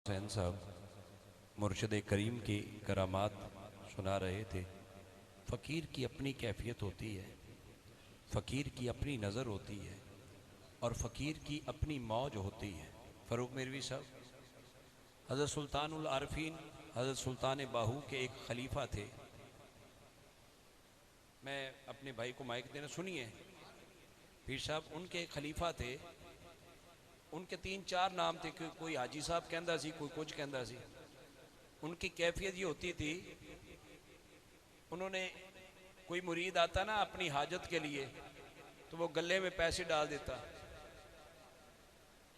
हुसैन साहब मुर्शिद करीम की करामात सुना रहे थे। फ़कीर की अपनी कैफियत होती है, फ़कीर की अपनी नज़र होती है और फ़कीर की अपनी मौज होती है। फ़रूक मिरवी साहब हज़रत सुल्तानुल आरफीन हज़रत सुल्तान बाहू के एक खलीफा थे। मैं अपने भाई को माइक देना, सुनिए। पीर साहब उनके खलीफा थे, उनके 3-4 नाम थे। कोई हाजी साहब कहता सी, कोई कुछ कहता सी। उनकी कैफियत ये होती थी, उन्होंने कोई मुरीद आता ना अपनी हाजत के लिए तो वो गले में पैसे डाल देता,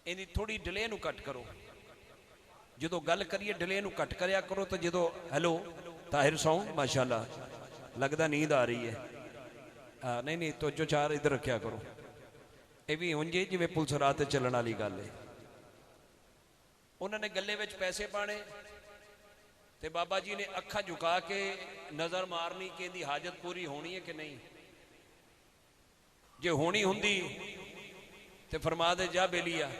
इन्हें थोड़ी डिले नू कट करो, जो गल करिए डिले नू कट करया करो। तो जो हेलो ताहिर साउंड माशाल्लाह लगता नींद आ रही है। हाँ नहीं नहीं, तो जो चार इधर रखा करो। ये भी उंजे जिवें पुलिस राह ते चलण वाली गल है। उन्होंने गले में पैसे पाने ते बाबा जी ने अखा झुका के नज़र मारनी कि इहदी हाजत पूरी होनी है कि नहीं। जे होनी हुंदी ते फरमा दे जा बेलिया,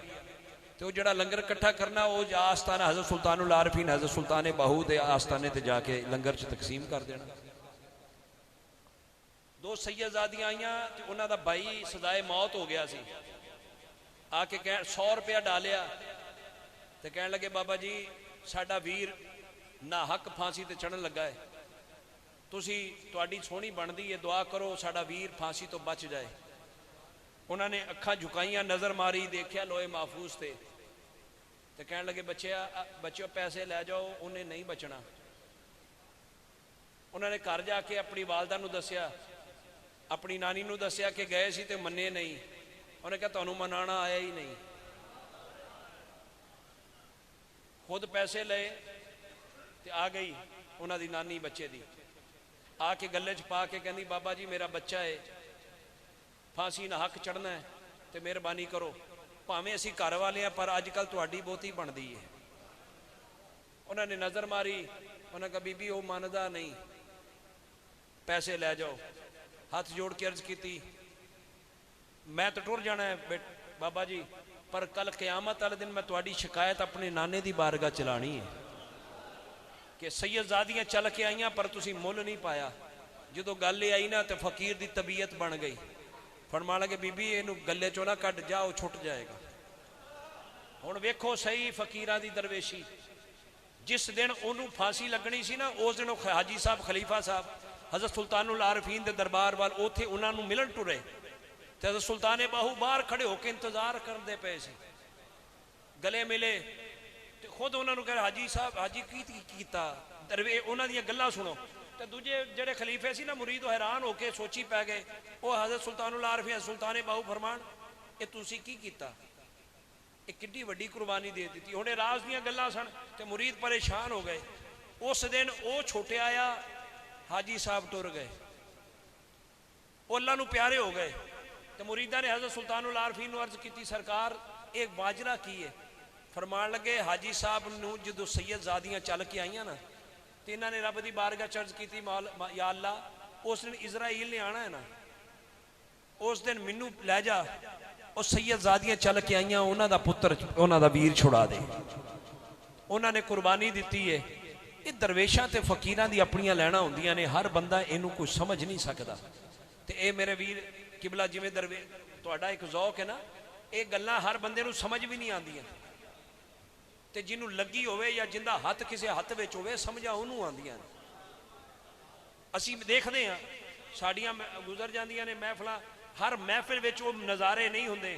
तो जड़ा लंगर इकट्ठा करना वो जा आस्थाना हज़रत सुल्तानुल आरफीन हज़रत सुल्तान बाहू दे आस्थाने ते जाके लंगर च तकसीम कर देना। 2 सैयदजादियां आईयां ते उन्हां दा भाई सजाए मौत हो गया सी। आके कह 100 रुपया डालिया ते कहण लगे बाबा जी साडा वीर ना हक फांसी ते चढ़न लगा है, तुसी तुहाडी सोहनी बनदी है, दुआ करो साडा वीर फांसी तो बच जाए। उन्होंने अखा झुकाइया, नज़र मारी, देखिया लोहे महफूज थे ते कहण लगे बच्चों पैसे लै जाओ, उन्हें नहीं बचना। उन्होंने घर जाके अपनी वालदा नूं दस्या, अपनी नानी नूं दस्या कि गए सी ते मन्ने नहीं। उन्हें कहा तुहानूं मनाना आया ही नहीं। खुद पैसे ले ते आ गई उन्हां दी नानी बच्चे दी, आके गले च पा के कहंदी बाबा जी मेरा बच्चा है, फांसी ना हक चढ़ना है तो मेहरबानी करो, भावें असी घर वाले हैं पर अजकल तुहाडी बहुती बनती है। उन्होंने नज़र मारी, उन्हें कहा बीबी वो मानदा नहीं, पैसे लै जाओ। हाथ जोड़ के अर्ज की, मैं तो टुर जाना है बाबा जी, पर कल क़यामत वाले दिन मैं तुहाडी शिकायत अपने नाने की बारगाह चलानी है कि सैयदजादियां चल के आईयां पर तुसी मुल नहीं पाया। जो गल आई ना तो फकीर की तबीयत बन गई। फरमा लगे बीबी इनू गले चो ना कट जा, वो छुट जाएगा। हुण वेखो सही फकीरां दी दरवेशी। जिस दिन उन्होंने फांसी लगनी सी ना, उस दिन हाजी साहब खलीफा साहब हज़रत सुल्तानुल आरफीन के दरबार वाल उत्थे उन्होंने मिलन टुरे ते हज़रत सुल्तान बाहू बाहर खड़े होकर इंतजार करते पे सी। गले मिले तो खुद उन्होंने कहा हाजी साहब हाजी की कीता, दरवे उन्हों दी गल्लां सुनो। तो दूजे जेडे खलीफे सी ना मुरीद हैरान होके सोची पै गए। वो हज़रत सुल्तानुल आरफीन सुल्तान बाहू फरमान ये तुसी की कीता, एक किड्डी वड्डी कुर्बानी दे दी। हुणे राज दियां गल्लां सन ते मुरीद परेशान हो गए। उस दिन वो छोटे आया, हाजी साहब टुर गए, वो अल्लाह नूं प्यारे हो गए। तो मुरीदा ने हज़रत सुल्तानुल आरफीन नूं अर्ज की सरकार एक बाजरा की है। फरमान लगे हाजी साहब नूं जदों सैयदजादियां चल के आईयां ना तो इन्होंने रब की बारगाह चर्ज की, या अल्लाह उस दिन इजराइल ने आना है ना, उस दिन मैनू लै जा, और सैयदजादियां चल के आईयां उन्हों का पुत्र उन्हों का वीर छुड़ा दे। उन्होंने कुर्बानी दी है। ये दरवेशा तो फकीरां दी अपनियां लैना होंदियां ने, हर बंदा इनू कुछ समझ नहीं सकता। तो ये मेरे वीर किबला जिमें दरवे तुहाडा एक जौक है ना, ये गल्लां हर बंदे नू समझ भी नहीं आंदियां, तो जिन्हों लगी होवे या जिंदा हथ किसी हथ में होवे समझा उन्होंने आंदियां। असी देखते हाँ साड़ियाँ गुजर जांदियां ने महफिल, हर महफिल में वो नज़ारे नहीं होंगे।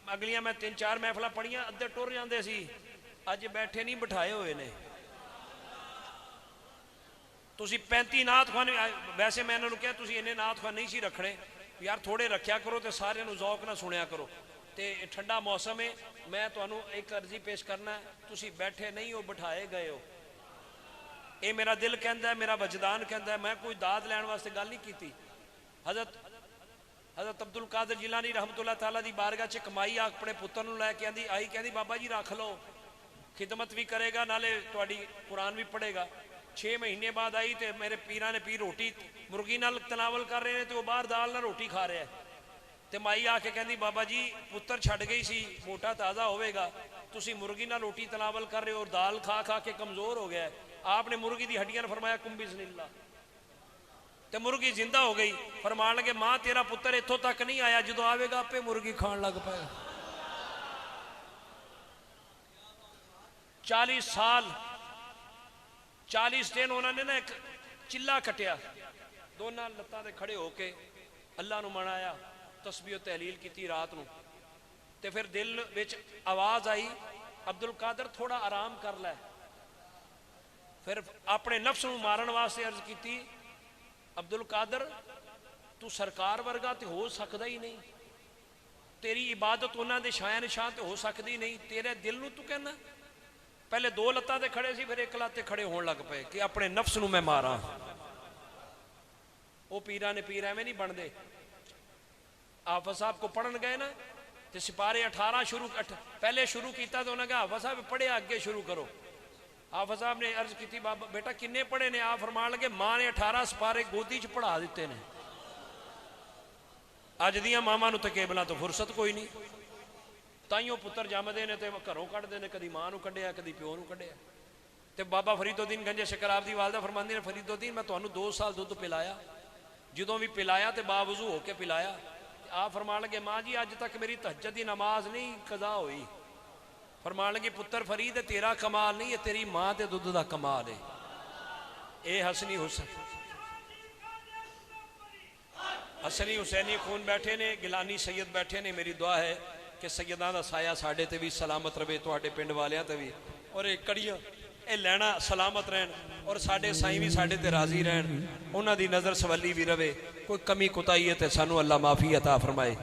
अगलियां मैं 3-4 महफिल पढ़िया, अद्धे टुर जाते सी, अज बैठे नहीं बिठाए हुए ने। तुसी 35 नाथ खान, वैसे मैं इन्होंने कहा तुसी इन्ने नाथ खान नहीं सी रखने यार, थोड़े रखा करो तो सारे जौक ना सुनिया करो। तो ठंडा मौसम है, मैं तुहानू एक अर्जी पेश करना है, तुसी बैठे नहीं हो बिठाए गए हो। ये मेरा दिल कहता है, मेरा वजदान कहता है, मैं कोई दाद लैन वास्ते गल नहीं की। हज़रत अब्दुल कादिर जिलानी रहमतुल्लाह तआला दी बारगाह च कमाई अपने पुत्र नूं लैके आंदी आई, कहती बाबा जी रख लो, खिदमत भी करेगा नाले तुहाडी कुरान भी पढ़ेगा। 6 महीने बाद आई तो मेरे पीरां ने पीर रोटी मुर्गी नाल तनावल कर रहे हैं, तो बाहर दाल नाल रोटी खा रहा है। तो माई आके कहती बाबा जी पुत्र छड़ गई सी, मोटा ताज़ा होगा, तुसी मुर्गी ना रोटी तनावल कर रहे हो और दाल खा खा के कमजोर हो गया है। आपने मुर्गी दी हड्डियां ने फरमाया कुम बिस्मिल्लाह, ते मुर्गी जिंदा हो गई। फरमान लगे मां तेरा पुत्र इत्थों तक नहीं आया, जो आवेगा आपे मुर्गी खान लग पाएगा। 40 साल 40 दिन उन्होंने ना एक चिल्ला कटिया, दोनों लत्तां ते खड़े होके अल्लाह नू मनाया, तस्बीह तहलील की रात नू। ते फिर दिल विच आवाज आई अब्दुल कादर थोड़ा आराम कर लै। फिर अपने नफ्स नू मारन वास्ते अर्ज की अब्दुल कादर तू सरकार वर्गा तो हो सकता ही नहीं, तेरी इबादत उन्होंने शाया निशान तो हो सकती नहीं, तेरे दिल नू तू कहना। पहले 2 लत्तां ते खड़े सी, फिर 1 लत्त ते खड़े होने लग पे कि अपने नफ्स नू मैं मारा। वो पीरा ने पीर एवं नहीं बनते। हाफिज साहब को पढ़न गए ना, तो सिपारे 18 पहले शुरू किया, तो उन्होंने कहा हाफिज साहब पढ़े अगे शुरू करो। हाफिज साहब ने अर्ज की बाबा बेटा किन्ने पढ़े ने? आप फरमान लगे मां ने 18 सिपारे गोदी च पढ़ा दिते ने। अज दियां मावां नूं ते केबलां तो फुरसत कोई नहीं, ताइयों पुत्र जमदे ने ते घरों कढ़दे ने, कदी मां नूं कढ़िया कदी प्यो नूं कढ़िया। ते बाबा फरीदुद्दीन गंजे शकराब दी वालदा फरमांदी ने फरीदुद्दीन मैं तुहानूं 2 साल दुध पिलाया, जदों भी पिलाया तो बावजू होके पिलाया। आप फरमान लगे मां जी अज तक मेरी तहज्जुद दी नमाज नहीं कज़ा हुई। फरमान लगे पुत्र फरीद तेरा कमाल नहीं है, तेरी मां ते दुध दा कमाल है। ये हसनी हुसैनी खून बैठे ने, गिलानी सैयद बैठे ने। मेरी दुआ है कि सैयदां दा साया साडे ते भी सलामत रहे, तुहाडे पिंड वालियां ते भी, और ये कड़ियां ये लैना सलामत रहन, और साडे साईं भी साडे ते राजी रहन, उन्हां दी नज़र सवली भी रवे। कोई कमी कुताही है तो सानू अल्लाह माफ़ी अता फरमाए।